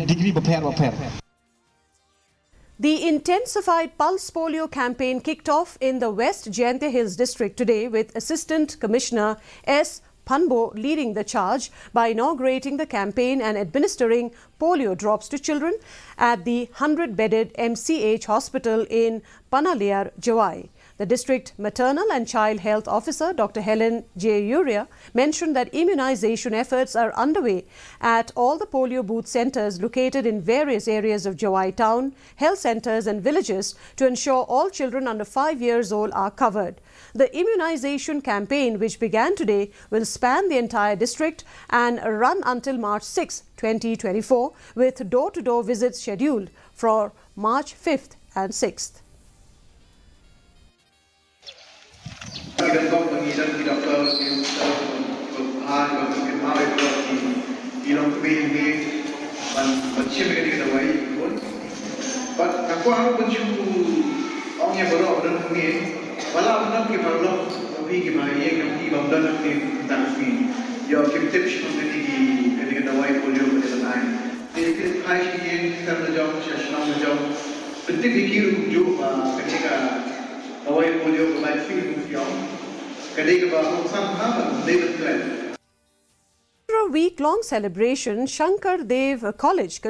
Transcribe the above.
degree prepare. The Intensified Pulse Polio campaign kicked off in the West Jaintia Hills district today with Assistant Commissioner S. Panbo leading the charge by inaugurating the campaign and administering polio drops to children at the 100-bedded MCH hospital in Panaliar, Jawai. The district maternal and child health officer, Dr. Helen J. Uria, mentioned that immunization efforts are underway at all the polio booth centers located in various areas of Jawai town, health centers and villages to ensure all children under 5 years old are covered. The immunization campaign, which began today, will span the entire district and run until March 6, 2024, with door-to-door visits scheduled for March 5th and 6th. Kita buat pengidan kita perlu berhad berkenal di dalam kebiri macam ini kita buat pun. But aku aku pencuci orang yang berok dan kebiri, malah benar kita perlu kebiri kita yang kebiri bandan kebiri dan kebiri. Ya kita tips untuk kita buat polio pada lain. Jadi hai ini kita berjauh, sesama berjauh. Penting fikir juga ketika away polio provide feeding young. After a week-long celebration, Shankar Dev College